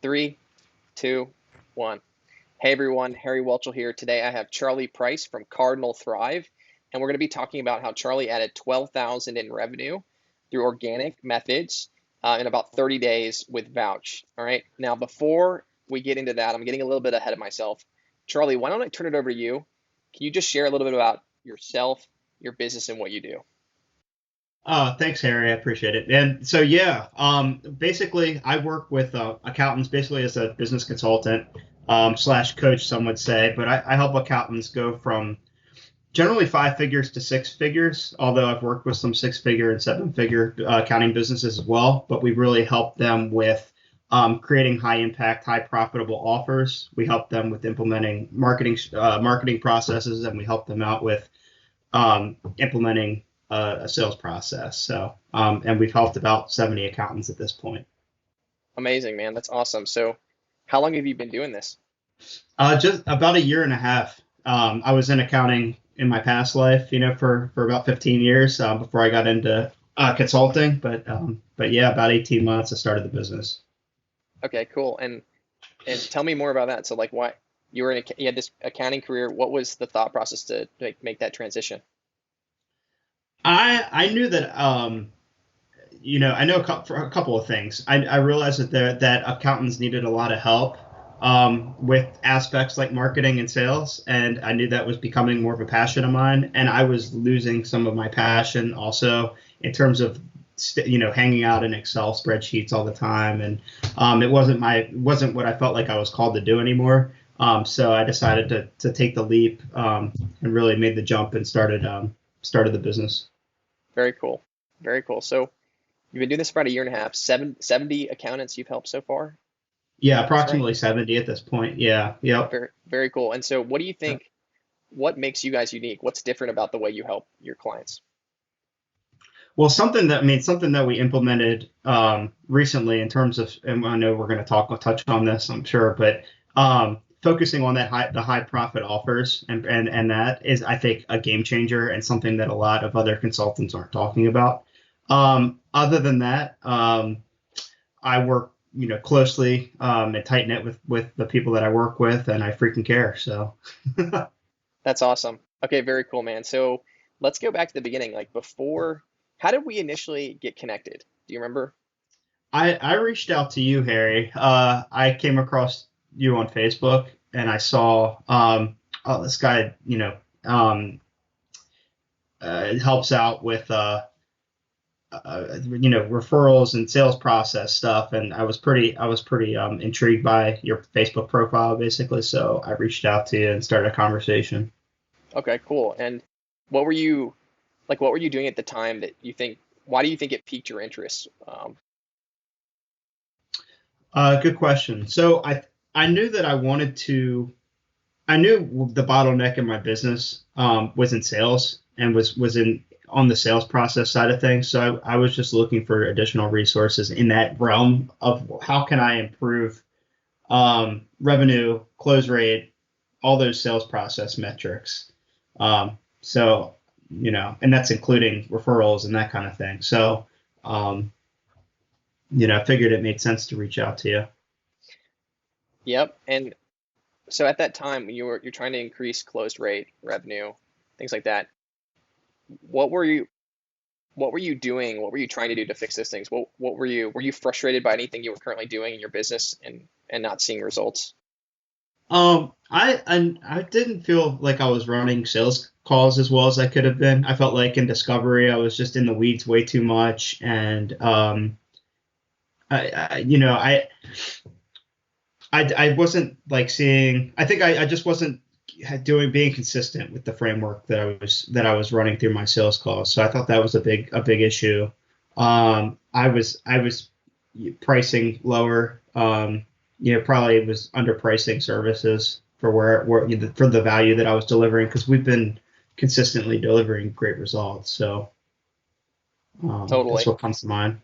Three, two, one. Hey everyone, Harry Welchel here. Today I have Charlie Price from Cardinal Thrive, and we're going to be talking about how Charlie added 12,000 in revenue through organic methods in about 30 days with Vouch. All right. Now, before we get into that, I'm getting a little bit ahead of myself. Charlie, why don't I turn it over to you? Can you just share a little bit about yourself, your business, and what you do? Thanks, Harry. I appreciate it. And so, yeah, basically, I work with accountants basically as a business consultant slash coach, some would say. But I help accountants go from generally five figures to six figures, although I've worked with some six-figure and seven-figure accounting businesses as well. But we really help them with creating high-impact, high-profitable offers. We help them with implementing marketing processes, and we help them out with implementing a sales process. So, and we've helped about 70 accountants at this point. Amazing, man. That's awesome. So, how long have you been doing this? Just about a year and a half. I was in accounting in my past life, for about 15 years before I got into consulting. But yeah, about 18 months I started the business. Okay, cool. And tell me more about that. So, like, why you had this accounting career? What was the thought process to make that transition? I knew that I know for a couple of things. I realized that accountants needed a lot of help with aspects like marketing and sales, and I knew that was becoming more of a passion of mine. And I was losing some of my passion also in terms of hanging out in Excel spreadsheets all the time, and it wasn't what I felt like I was called to do anymore. So I decided to take the leap and really made the jump and started the business. Very cool. Very cool. So, you've been doing this for about a year and a half. 70 accountants you've helped so far. Yeah, That's right. approximately 70 at this point. Yeah, yep. Very, very cool. And so, what do you think? What makes you guys unique? What's different about the way you help your clients? Well, something that we implemented recently in terms of, and I know we're going to touch on this, I'm sure, but focusing on the high profit offers and that is, I think, a game changer and something that a lot of other consultants aren't talking about. Other than that, I work, closely and tight knit with the people that I work with, and I freaking care. So. That's awesome. Okay, very cool, man. So, let's go back to the beginning. Like before, how did we initially get connected? Do you remember? I reached out to you, Harry. I came across you on Facebook, and I saw oh, this guy, helps out with referrals and sales process stuff, and I was pretty intrigued by your Facebook profile, basically. So I reached out to you and started a conversation. Okay, cool. And what were you what were you doing at the time that you think? Why do you think it piqued your interest? Good question. So I knew that I wanted to. I knew the bottleneck in my business was in sales and was in on the sales process side of things. So I was just looking for additional resources in that realm of how can I improve revenue, close rate, all those sales process metrics. So and that's including referrals and that kind of thing. So um, I figured it made sense to reach out to you. Yep. And so at that time, when you're trying to increase closed rate, revenue, things like that. What were you what were you doing? What were you trying to do to fix those things? What were you frustrated by anything you were currently doing in your business and not seeing results? I didn't feel like I was running sales calls as well as I could have been. I felt like in discovery I was just in the weeds way too much, and I you know I wasn't like seeing. I think I just wasn't doing being consistent with the framework that I was running through my sales calls. So I thought that was a big issue. I was pricing lower. Probably was underpricing services for for the value that I was delivering, because we've been consistently delivering great results. So that's Totally. what comes to mind.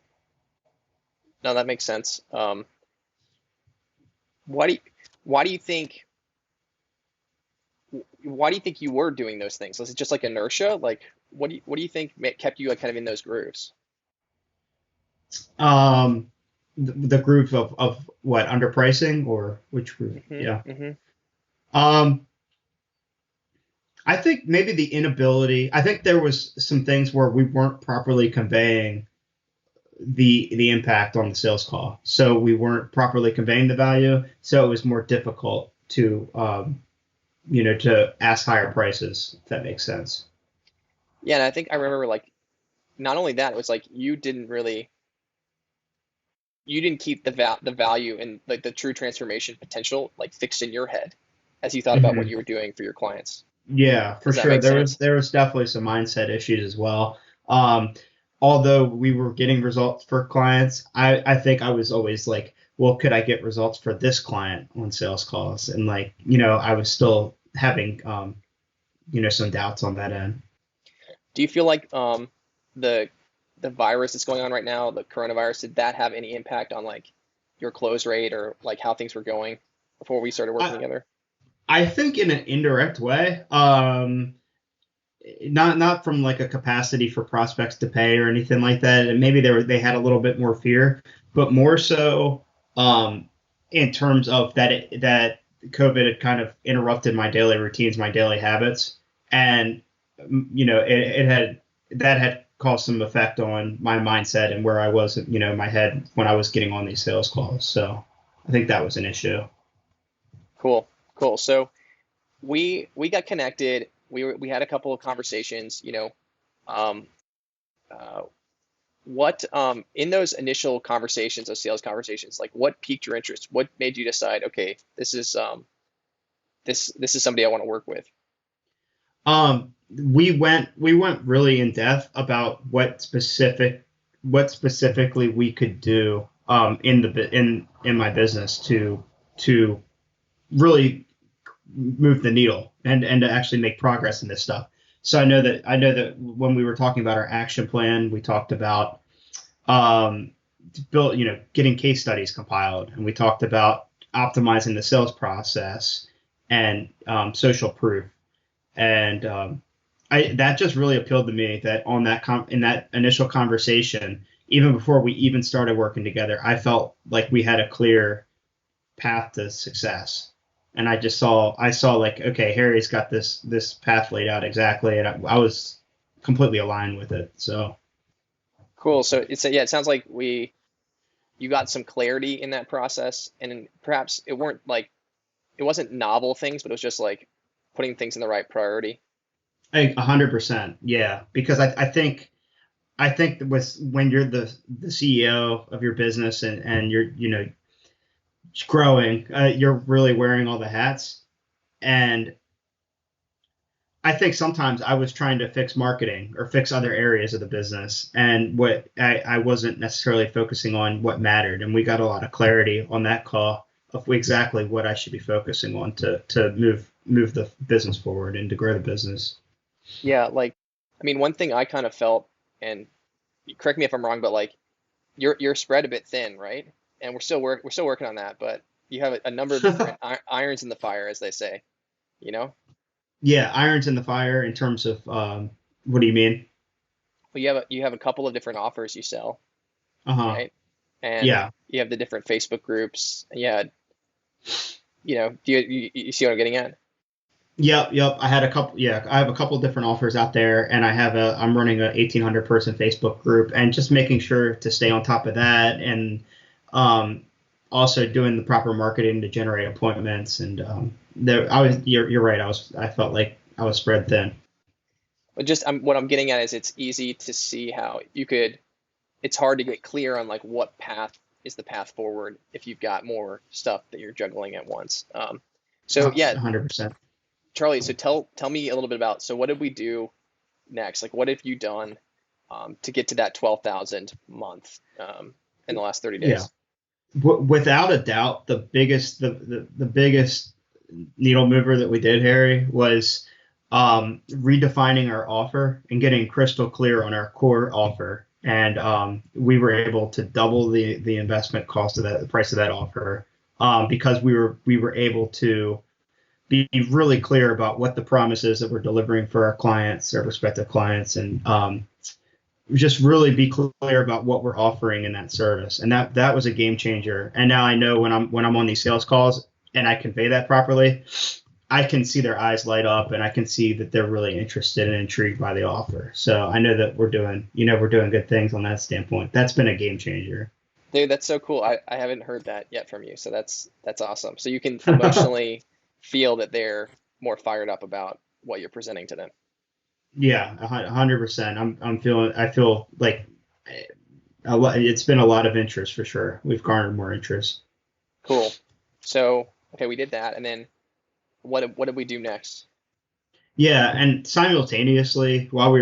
No, that makes sense. Why do you, why do you think why do you think you were doing those things? Was it just like inertia? Like what do you think kept you like kind of in those grooves? Um, the group of what, underpricing, or which group? Yeah. Mm-hmm. Um, I think maybe the inability. I think there was some things where we weren't properly conveying the impact on the sales call. So we weren't properly conveying the value. So it was more difficult to to ask higher prices, if that makes sense. Yeah, and I think I remember like not only that, it was like you didn't keep the value and like the true transformation potential like fixed in your head as you thought about what Hmm. you were doing for your clients. Yeah, for Does that sure. make There was sense? there was definitely some mindset issues as well. Although we were getting results for clients, I think I was always like, well, could I get results for this client on sales calls? And like, I was still having some doubts on that end. Do you feel like the the virus that's going on right now, the coronavirus, did that have any impact on like your close rate or like how things were going before we started working I together? I think in an indirect way, not from like a capacity for prospects to pay or anything like that. And maybe they had a little bit more fear, but more so in terms of that COVID had kind of interrupted my daily routines, my daily habits, and it had that had caused some effect on my mindset and where I was, my head when I was getting on these sales calls. So I think that was an issue. Cool, cool. So we got connected. We had a couple of conversations. Um, uh, what in those initial conversations, those sales conversations, like what piqued your interest? What made you decide, okay, this is somebody I want to work with? We went really in depth about what specifically we could do in my business to really move the needle and to actually make progress in this stuff. So I know that when we were talking about our action plan, we talked about um, getting case studies compiled, and we talked about optimizing the sales process and social proof. And I that just really appealed to me that in that initial conversation, even before we even started working together, I felt like we had a clear path to success. And I saw like, okay, Harry's got this path laid out exactly, and I was completely aligned with it. So Cool. So yeah, it sounds like we you got some clarity in that process, and perhaps it wasn't novel things, but it was just like putting things in the right priority. 100%, yeah, because I think that with when you're the CEO of your business and you're growing, you're really wearing all the hats. And I think sometimes I was trying to fix marketing or fix other areas of the business, and what I wasn't necessarily focusing on what mattered. And we got a lot of clarity on that call of exactly what I should be focusing on to move the business forward and to grow the business. Yeah, like I mean, one thing I kind of felt, and correct me if I'm wrong, but like you're spread a bit thin, right? And we're still working on that, but you have a number of different irons in the fire, as they say, you know? Yeah, irons in the fire in terms of what do you mean? Well, you have a couple of different offers you sell, Uh-huh. right? And Yeah. you have the different Facebook groups. Yeah, you see what I'm getting at? Yep. I had a couple. Yeah, I have a couple different offers out there, and I'm running a 1,800 person Facebook group, and just making sure to stay on top of that, and um, also doing the proper marketing to generate appointments. And you're right. I felt like I was spread thin. But just what I'm getting at is it's easy to see how you could. It's hard to get clear on like what path is the path forward if you've got more stuff that you're juggling at once. So yeah, 100%. Charlie. So tell me a little bit about. So what did we do next? Like what have you done to get to that 12,000 month in the last 30 Yeah. days? Without a doubt, the biggest needle mover that we did, Harry, was redefining our offer and getting crystal clear on our core offer. And we were able to double the investment cost of the price of that offer, because we were able to be really clear about what the promises that we're delivering for our clients, our prospective clients, and just really be clear about what we're offering in that service. And that was a game changer. And now I know when I'm on these sales calls and I convey that properly, I can see their eyes light up and I can see that they're really interested and intrigued by the offer. So I know that we're doing good things on that standpoint. That's been a game changer. Dude, that's so cool. I haven't heard that yet from you, so that's awesome. So you can emotionally feel that they're more fired up about what you're presenting to them. Yeah, 100%. I feel like it's been a lot of interest for sure. We've garnered more interest. Cool. So, okay, we did that, and then what did we do next? Yeah, and simultaneously, while we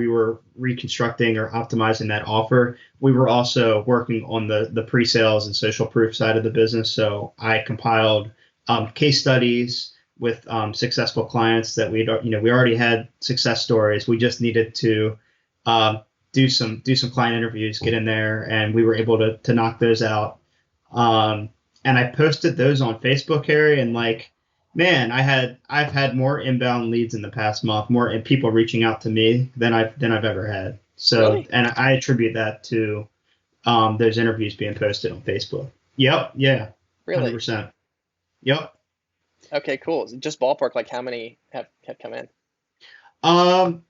were reconstructing or optimizing that offer, we were also working on the pre-sales and social proof side of the business. So I compiled case studies with successful clients that we already had success stories. We just needed to um, do some client interviews, get in there, and we were able to knock those out. Um, and I posted those on Facebook, Harry, and like, man, I've had more inbound leads in the past month, more people reaching out to me than I've ever had. So, Really? and I attribute that to those interviews being posted on Facebook. Yep, yeah, Really? 100%. Yep. Okay, cool. Just ballpark, like how many have come in? Um,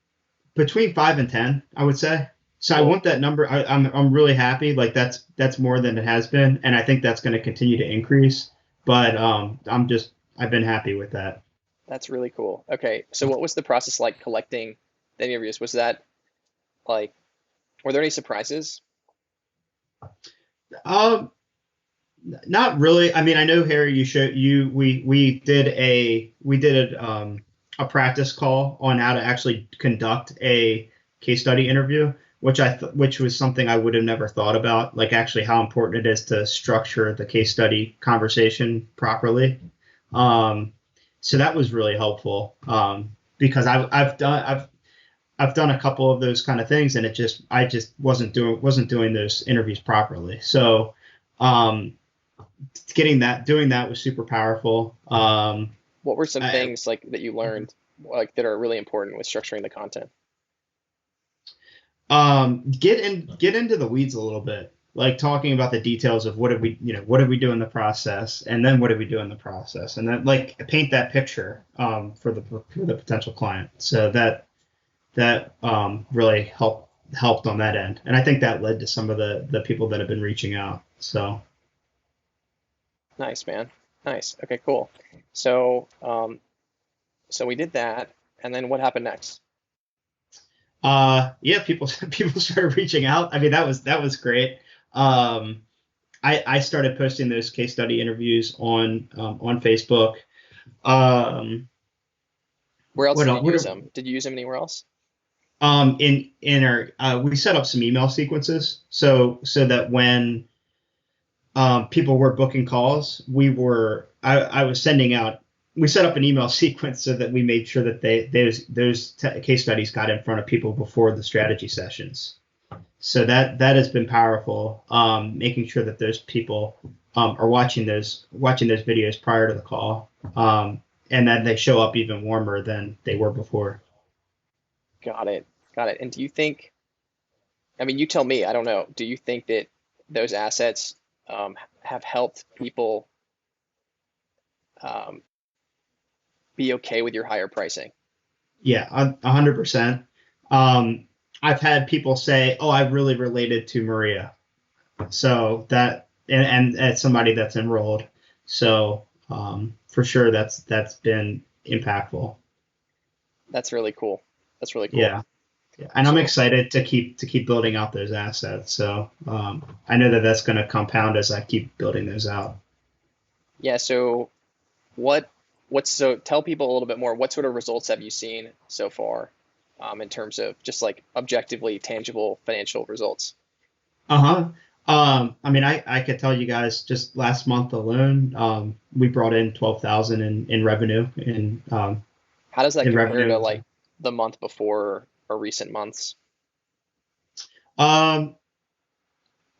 Between 5 and 10, I would say. So I Cool. want that number. I'm really happy. Like that's more than it has been, and I think that's going to continue to increase. But I've been happy with that. That's really cool. Okay, so what was the process like collecting the interviews? Was that like, were there any surprises? Um, Not really. I mean, I know Harry. We did a practice call on how to actually conduct a case study interview, which was something I would have never thought about. Like actually how important it is to structure the case study conversation properly. Um, so that was really helpful because I've done a couple of those kind of things, and I just wasn't doing those interviews properly. So. Um, doing that was super powerful. What were some I, things like that you learned like that are really important with structuring the content? get into the weeds a little bit, like talking about the details of what did we do in the process, and then what did we do in the process, and then like paint that picture for the potential client. So that really helped on that end, and I think that led to some of the people that have been reaching out. So Nice, man. Nice. Okay, cool. So, so we did that, and then what happened next? yeah, people people started reaching out. I mean, that was great. Um, I started posting those case study interviews on Facebook. Um, Where else what did you else? use them? Did you use them anywhere else? In our we set up some email sequences so that when people were booking calls, I was sending out. We set up an email sequence so that we made sure that those case studies got in front of people before the strategy sessions. So that has been powerful. Making sure that those people are watching those videos prior to the call, and that they show up even warmer than they were before. Got it. Got it. And do you think, I mean, you tell me, I don't know. Do you think that those assets have helped people um, be okay with your higher pricing? Yeah, 100%. Um, I've had people say, "Oh, I really related to Maria," so and as somebody that's enrolled, so for sure that's been impactful. That's really cool. That's really cool. Yeah. Yeah, and I'm So, excited to keep building out those assets. So I know that that's going to compound as I keep building those out. yeah, so what so tell people a little bit more. What sort of results have you seen so far in terms of just like objectively tangible financial results? Uh-huh. I mean, I could tell you guys just last month alone, we brought in 12,000 in revenue How does that in compare to revenue. like the month before or recent months? Um,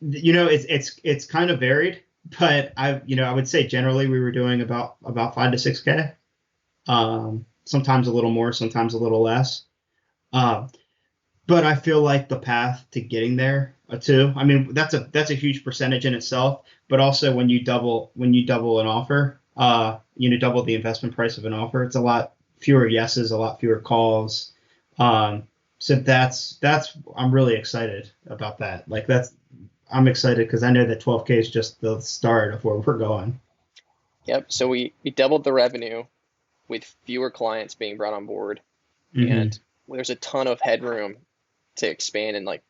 it's kind of varied, but I would say generally we were doing about 5 to 6K. Sometimes a little more, sometimes a little less. Um, but I feel like the path to getting there too. I mean, that's a huge percentage in itself, but also when you double an offer, double the investment price of an offer, it's a lot fewer yeses, a lot fewer calls. Um, so that's I'm really excited about that. Like I'm excited because I know that 12K is just the start of where we're going. Yep. So we doubled the revenue with fewer clients being brought on board, Hmm. and there's a ton of headroom to expand and like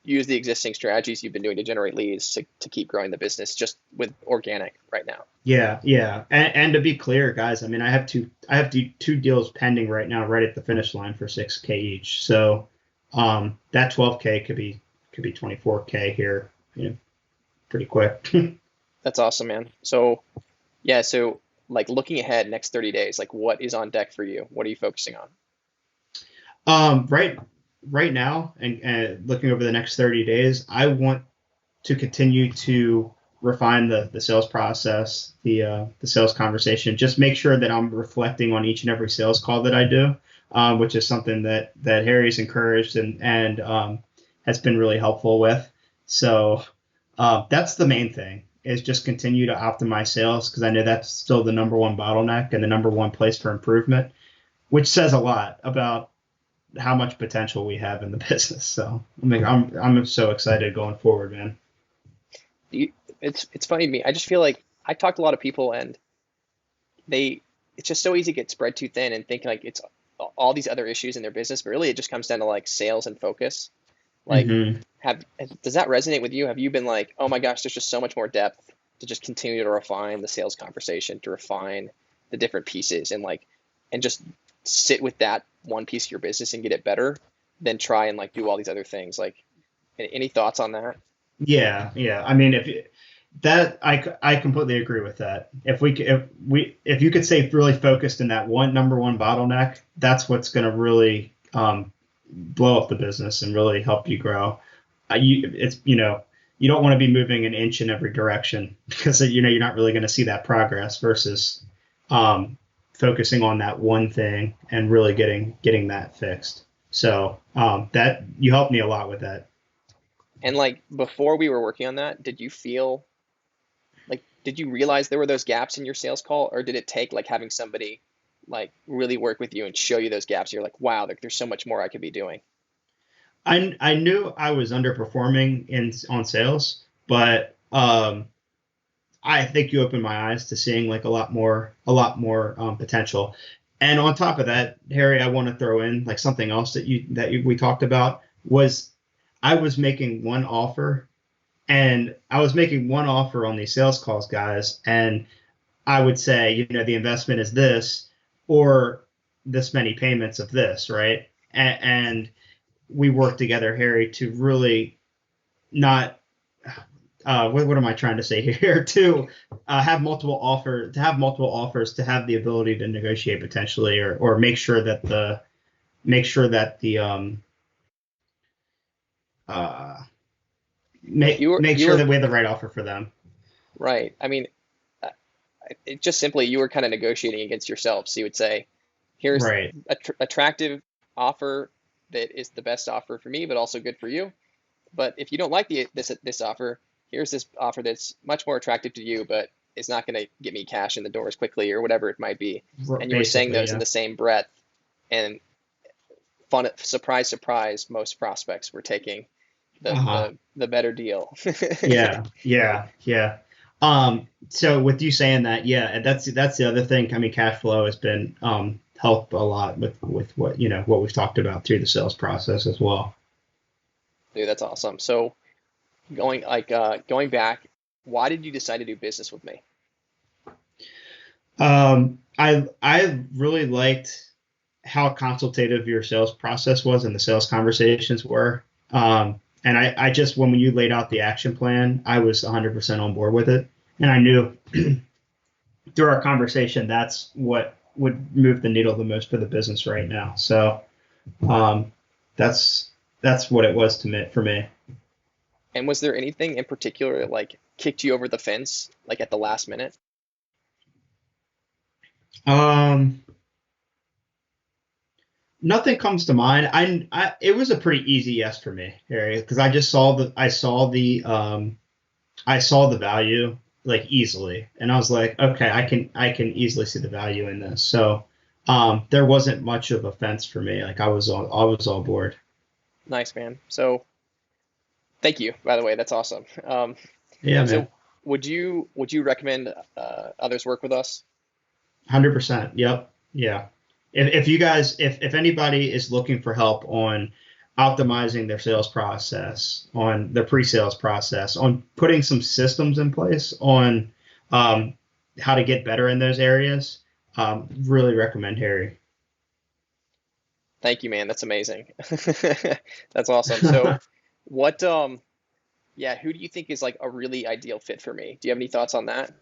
use the existing strategies you've been doing to generate leads to keep growing the business just with organic right now. Yeah, yeah, and to be clear, guys, I mean, I have two deals pending right now, right at the finish line for 6K each. So, that 12K could be 24K here, pretty quick. That's awesome, man. So yeah, so like looking ahead next 30 days, like what is on deck for you? What are you focusing on? Right, right now, and looking over the next 30 days, I want to continue to refine the sales process, the sales conversation. Just make sure that I'm reflecting on each and every sales call that I do, which is something that Harry's encouraged and has been really helpful with. So that's the main thing is just continue to optimize sales because I know that's still the number one bottleneck and the number one place for improvement, which says a lot about how much potential we have in the business. So I'm so excited going forward, man. You, it's funny to me. I just feel like I talked to a lot of people and they it's just so easy to get spread too thin and think like it's all these other issues in their business, but really it just comes down to like sales and focus. Like, Hmm. have does that resonate with you? Have you been like, oh my gosh, there's just so much more depth to just continue to refine the sales conversation, to refine the different pieces, and like, and just sit with that one piece of your business and get it better, than try and like do all these other things. Like, any thoughts on that? Yeah, yeah. I mean, I completely agree with that. If you could stay really focused in that one number one bottleneck, that's what's going to really blow up the business and really help you grow. It's you don't want to be moving an inch in every direction because you're not really going to see that progress versus um, focusing on that one thing and really getting that fixed. So that you helped me a lot with that. And like before we were working on that, did you feel like did you realize there were those gaps in your sales call, or did it take like having somebody like really work with you and show you those gaps? You're like, wow, like, there's so much more I could be doing. I knew I was underperforming in on sales, but I think you opened my eyes to seeing like a lot more potential. And on top of that, Harry, I want to throw in like something else we talked about was I was making one offer and I was making one offer on these sales calls, guys, and I would say, the investment is this or this many payments of this, right? And we worked together, Harry, to really not what am I trying to say here? To have multiple offers, to have the ability to negotiate potentially, or make sure that the uh, You were make you sure were that we have the right offer for them. right. I mean, uh, it just simply you were kind of negotiating against yourself. So you would say, here's Right. a attractive offer that is the best offer for me, but also good for you. But if you don't like this offer, here's this offer that's much more attractive to you, but it's not going to get me cash in the doors quickly or whatever it might be. And you were saying Basically, those in yeah. the same breath, and fun surprise surprise, most prospects were taking Uh-huh. the better deal. Yeah, yeah, yeah. So with you saying that, yeah, and that's the other thing. I mean, cash flow has been helped a lot with what we've talked about through the sales process as well. Dude, that's awesome. So going back, why did you decide to do business with me? I really liked how consultative your sales process was and the sales conversations were. And I just when you laid out the action plan, I was 100% on board with it, and I knew through our conversation that's what would move the needle the most for the business right now. So um, that's that's what it was to me for me. And was there anything in particular that like kicked you over the fence like at the last minute? Um, Nothing comes to mind. It was a pretty easy yes for me, Harry, because I just saw I saw the value like easily, and I was like, okay, I can easily see the value in this. So there wasn't much of a fence for me. Like I was all board. Nice, man. So thank you, by the way. That's awesome. Yeah, So man. would you recommend others work with us? 100%. Yep. Yeah. If you guys, if anybody is looking for help on optimizing their sales process, on their pre-sales process, on putting some systems in place, on um, how to get better in those areas, really recommend Harry. Thank you, man. That's amazing. That's awesome. So what yeah, who do you think is like a really ideal fit for me? Do you have any thoughts on that?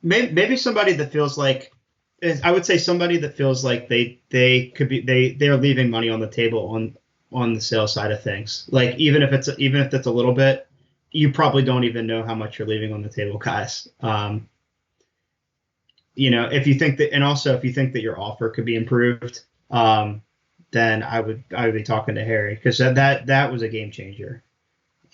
Maybe somebody that feels like I would say somebody that feels like they could be they're leaving money on the table on the sales side of things. Like even if it's a little bit, you probably don't even know how much you're leaving on the table, guys. If you think that, and also if you think that your offer could be improved, then I would be talking to Harry because that was a game changer.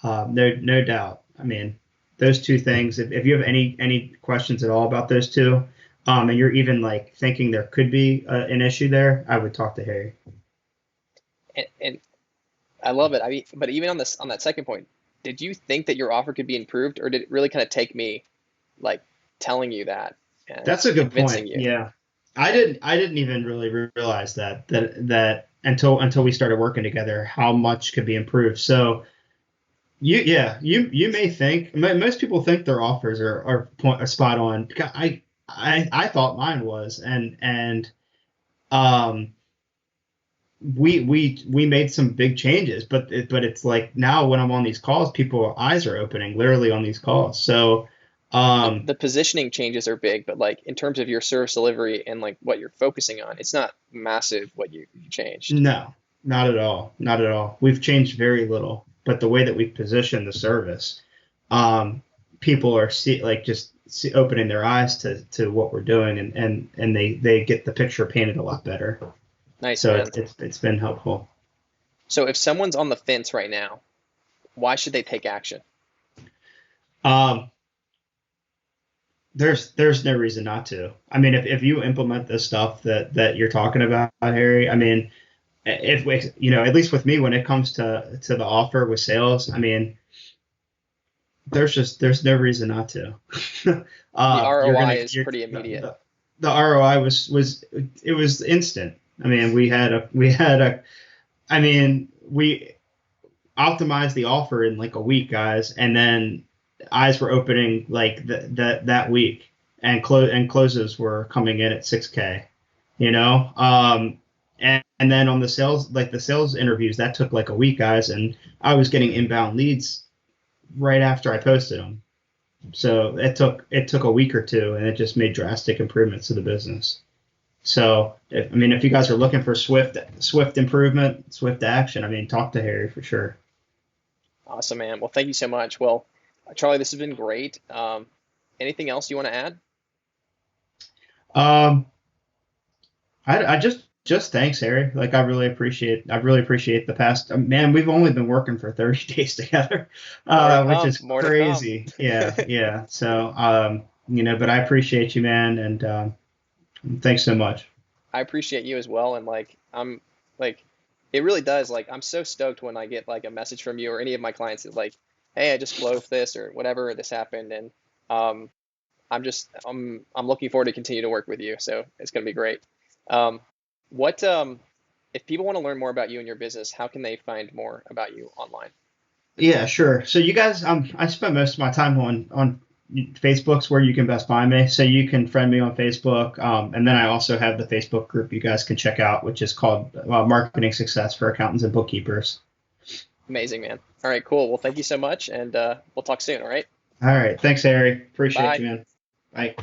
No doubt. I mean, those two things. If you have any questions at all about those two, and you're even like thinking there could be an issue there, I would talk to Harry. And I love it. I mean, but even on this on that second point, did you think that your offer could be improved, or did it really kind of take me like telling you that and That's a good convincing point. you? Yeah, I didn't even really realize that until we started working together, how much could be improved. So you may think most people think their offers are spot on. I thought mine was, and um we made some big changes, but it's like now when I'm on these calls, people eyes are opening literally on these calls. So um The positioning changes are big, but like in terms of your service delivery and like what you're focusing on, it's not massive what you changed. no, not at all, not at all. We've changed very little, but the way that we position the service, um people are opening their eyes to what we're doing, and they get the picture painted a lot better. Nice, So man. it's been helpful. So if someone's on the fence right now, why should they take action? Um, there's no reason not to. I mean, if you implement the stuff that you're talking about, Harry, I mean, if we, at least with me, when it comes to the offer with sales, I mean, there's no reason not to. The You're ROI gonna is you're pretty immediate. the ROI was it was instant. I mean, I mean, we optimized the offer in like a week, guys, and then eyes were opening like that week, and closes were coming in at 6K. You know, and then on the sales interviews, that took like a week, guys, and I was getting inbound leads right after I posted them. So it took a week or two, and it just made drastic improvements to the business. So, I mean, if you guys are looking for swift improvement, swift action, I mean, talk to Harry for sure. Awesome, man. Well, thank you so much. Well, Charlie, this has been great. Anything else you want to add? Um, I just thanks, Harry. Like I really appreciate the past. Man, we've only been working for 30 days together, More to which come. is More to come. crazy. Yeah, yeah. So, but I appreciate you, man, and thanks so much. I appreciate you as well. And like, I'm like, it really does. Like, I'm so stoked when I get like a message from you or any of my clients that like, hey, I just closed this or whatever, this happened. And um, I'm looking forward to continue to work with you. So it's going to be great. Um, if people want to learn more about you and your business, how can they find more about you online? Yeah, sure. So you guys, I spend most of my time on Facebook's where you can best find me. So you can friend me on Facebook, and then I also have the Facebook group you guys can check out, which is called Marketing Success for Accountants and Bookkeepers. Amazing, man. All right, cool. Well, thank you so much. And we'll talk soon. All right. All right, thanks, Harry. Appreciate Bye. you, man. Bye.